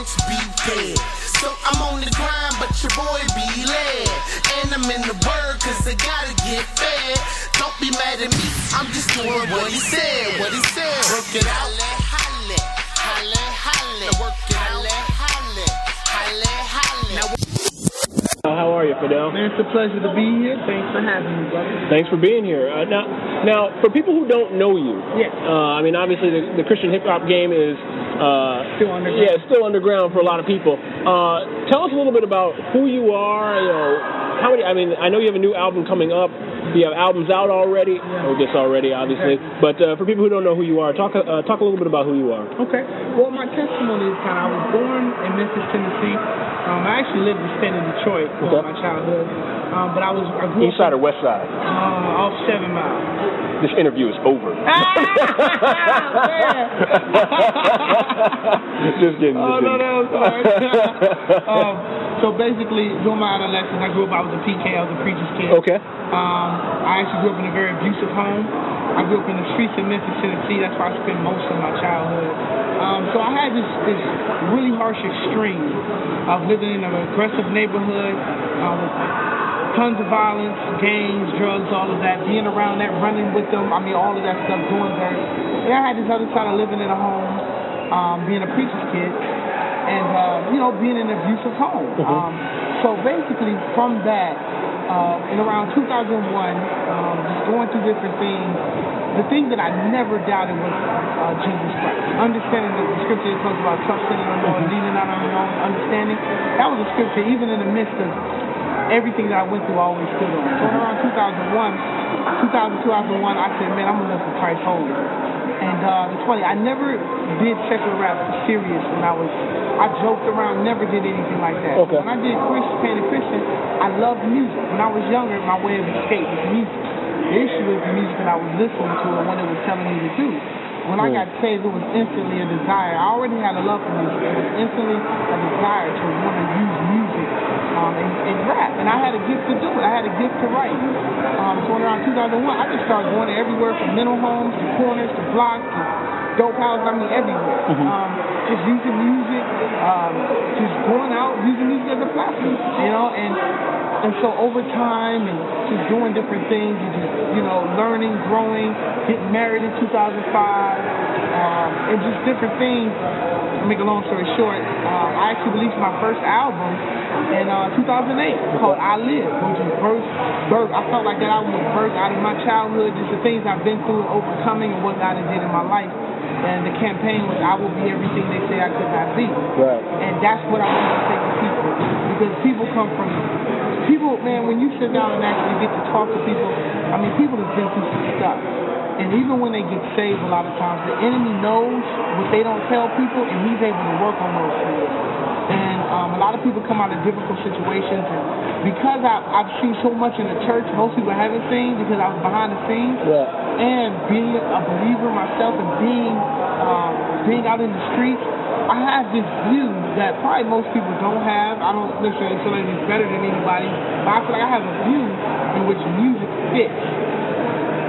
works be dead. So I'm on the grind, but your boy be led. And I'm in the word, cause I gotta get fed. Don't be mad at me, I'm just doing what he said. What he said. Work it out. Holle, holle, holle. Now work it out. Holle, holle, holle. Now how are you, Fidel? Man, it's a pleasure to be here. Thanks for having me, brother. Thanks for being here. Now, for people who don't know you, yes. I mean, obviously the Christian hip hop game is still underground. Yeah, it's still underground for a lot of people. Tell us a little bit about who you are. You know, how many? I mean, I know you have a new album coming up. You have albums out already, or just already, obviously. Exactly. But for people who don't know who you are, talk a little bit about who you are. Okay. Well, my testimony is I was born in Memphis, Tennessee. I actually lived and stayed in Detroit for my childhood. But I grew East side or west side? Off 7 Mile. This interview is over. Just kidding. Oh, no, that was hard. So basically, during my adolescence, I grew up, I was a PK, I was a preacher's kid. Okay. I actually grew up in a very abusive home. I grew up in the streets of Memphis, Tennessee. That's where I spent most of my childhood. So I had this really harsh extreme of living in an aggressive neighborhood with tons of violence, gangs, drugs, all of that, being around that, running with them, I mean, all of that stuff, doing dirt. And I had this other side of living in a home, being a preacher's kid, and, being in an abusive home. So basically, from that, in around 2001, just going through different things, the thing that I never doubted was Jesus Christ. Understanding that the scripture talks about trusting in the Lord, leaning on our own understanding. That was a scripture, even in the midst of everything that I went through, I always stood on. So around 2002, I said, man, I'm going to live for Christ wholly. And it's funny, I never did secular rap serious when I joked around, never did anything like that. Okay. When I did Christian, I loved music. When I was younger, my way of escape was music. The issue was the music that I was listening to and what it was telling me to do. When I got saved, it was instantly a desire. I already had a love for music. It was instantly a desire to want to use music and rap. And I had a gift to do it. I had a gift to write. So around 2001, I just started going everywhere from mental homes to corners to blocks to dope houses. I mean, everywhere. Just using music, just going out, using music as a platform, And so over time and just doing different things, and just, learning, growing, getting married in 2005, and just different things. To make a long story short, I actually released my first album in 2008 called I Live, which was birth. I felt like that album was birthed out of my childhood, just the things I've been through and overcoming and what God has did in my life. And the campaign was, I will be everything they say I could not be. Right. And that's what I want to say to people. Because people, man, when you sit down and actually get to talk to people, I mean, people have been through some stuff. And even when they get saved, a lot of times, the enemy knows what they don't tell people, and he's able to work on those things. And a lot of people come out of difficult situations, and because I've seen so much in the church, most people haven't seen because I was behind the scenes. Yeah. And being a believer myself and being out in the streets, I have this view that probably most people don't have. I don't necessarily feel like it's better than anybody, but I feel like I have a view in which music fits.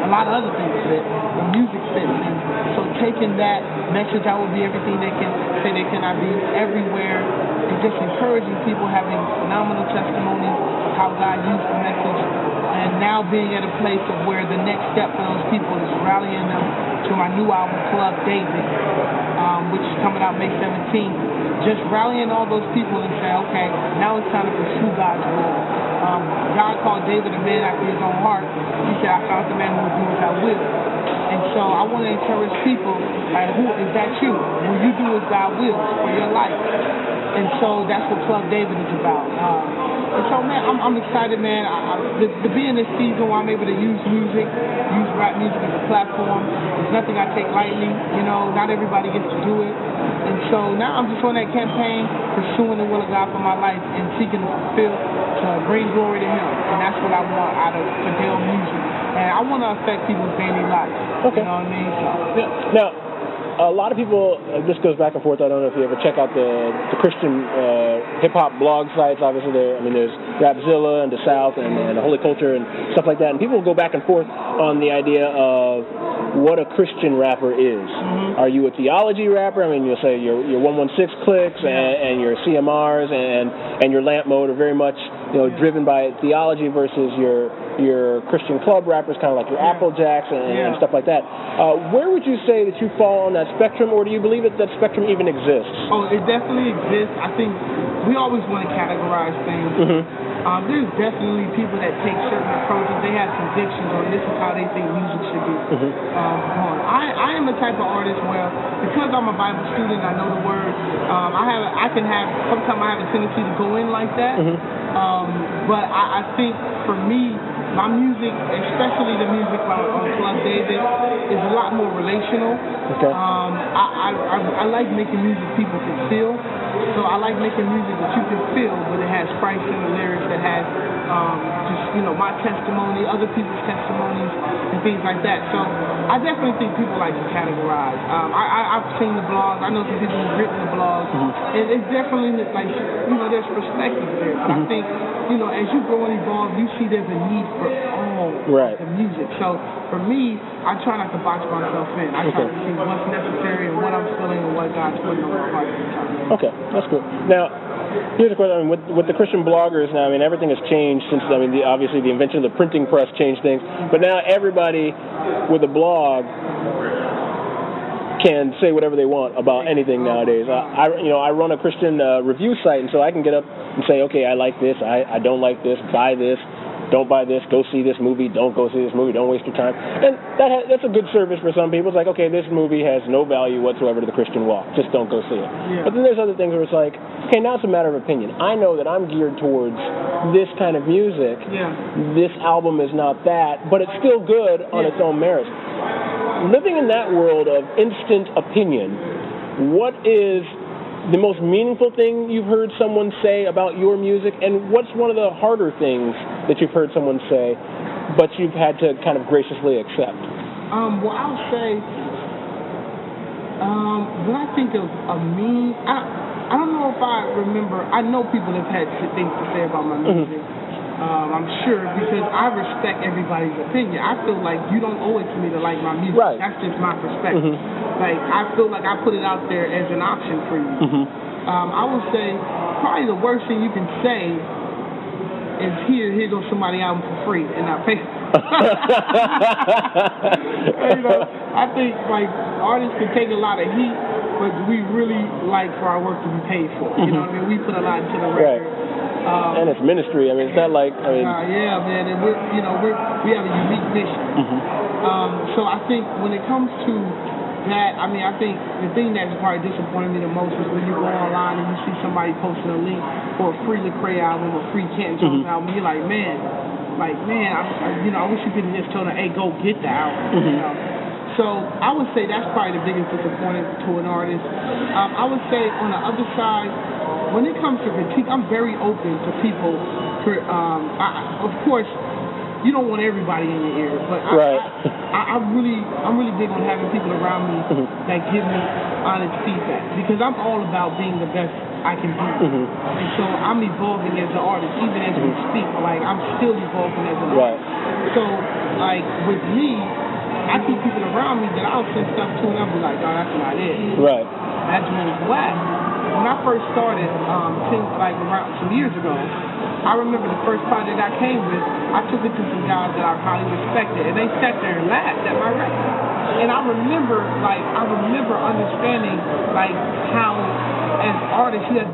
A lot of other things fit, but music fits. And so taking that message, I will be everything they can say they cannot be, everywhere, and just encouraging people, having phenomenal testimonies of how God used the message, and now being at a place of where the next step for those people is rallying them to my new album, Club David, which is coming out May 17th. Just rallying all those people and saying, okay, now it's time to pursue God's will. God called David a man after his own heart. He said, I found the man who will do as I will. And so I want to encourage people, who is that you? Will you do as God wills for your life? And so that's what Club David is about. And so, man, I'm excited, man. To be in this season where I'm able to use music, use rap music as a platform, is nothing I take lightly. Not everybody gets to do it. And so now I'm just on that campaign, pursuing the will of God for my life and seeking to fulfill, to bring glory to Him. And that's what I want out of Fedel music. And I want to affect people's daily lives. Okay. You know what I mean? So, Now, a lot of people, this goes back and forth. I don't know if you ever check out the Christian hip-hop blog sites. Obviously, there's Rapzilla and The South and the Holy Culture and stuff like that. And people go back and forth on the idea of what a Christian rapper is. Mm-hmm. Are you a theology rapper? I mean, you'll say your 116 clicks and your CMRs and your lamp mode are very much driven by theology versus your Christian club rappers, kind of like your Applejacks and stuff like that. Where would you say that you fall on that spectrum, or do you believe that spectrum even exists? Oh, it definitely exists. I think we always want to categorize things. Mm-hmm. There's definitely people that take certain approaches. They have convictions on this is how they think music should be. Mm-hmm. I am the type of artist where, because I'm a Bible student, I know the word. Sometimes I have a tendency to go in like that. Mm-hmm. But I think for me, my music, especially the music on Club David, is a lot more relational. Okay. I like making music people can feel. So I like making music that you can feel, but it has Christ in the lyrics, that has my testimony, other people's testimonies, and things like that. So I definitely think people like to categorize. I've seen the blogs. I know some people who've written the blogs, mm-hmm. and it's definitely like there's perspective there. But mm-hmm. I think as you grow and evolve, you see there's a need for all the music. So for me, I try not to box myself in. I try to see what's necessary and what I'm feeling and what God's putting on my heart at the time. Okay, that's good. Now, here's a question. With the Christian bloggers now, everything has changed since, obviously the invention of the printing press changed things. But now everybody with a blog can say whatever they want about anything nowadays. I run a Christian review site, and so I can get up and say, okay, I like this, I don't like this, buy this, don't buy this, go see this movie, don't go see this movie, don't waste your time. And that's a good service for some people. It's like, okay, this movie has no value whatsoever to the Christian walk, just don't go see it. Yeah. But then there's other things where it's like, okay, now it's a matter of opinion. I know that I'm geared towards this kind of music. Yeah. This album is not that, but it's still good on its own merits. Living in that world of instant opinion, what is the most meaningful thing you've heard someone say about your music, and what's one of the harder things that you've heard someone say, but you've had to kind of graciously accept? Well, I'll say, when I think of a mean, I don't know if I remember. I know people have had things to say about my music. Mm-hmm. I'm sure, because I respect everybody's opinion. I feel like you don't owe it to me to like my music. Right. That's just my perspective. Mm-hmm. Like, I feel like I put it out there as an option for you. Mm-hmm. I would say probably the worst thing you can say is here goes somebody album for free and I pay. I think like artists can take a lot of heat, but we really like for our work to be paid for. Mm-hmm. You know what I mean? We put a lot into the record. Right. And it's ministry. It's not like yeah, man. And we have a unique mission. Mm-hmm. So I think when it comes to that, I think the thing that's probably disappointed me the most is when you go online and you see somebody posting a link for a free Lecrae album or free Canton Jones album. You're like, man, I wish you could have just told her, hey, go get the album. Mm-hmm. So I would say that's probably the biggest disappointment to an artist. I would say on the other side, when it comes to critique, I'm very open to people. Of course, you don't want everybody in your ear, but I'm really big on having people around me that give me honest feedback, because I'm all about being the best I can be. Mm-hmm. And so I'm evolving as an artist, even as we speak. Like, I'm still evolving as an artist. So, like, with me, I keep people around me that I'll send stuff to, and I'll be like, oh, that's not it. Right. That's really whack. When I first started, around some years ago, I remember the first project I came with, I took it to some guys that I highly respected, and they sat there and laughed at my record. And I remember understanding, like, how, as artists, you have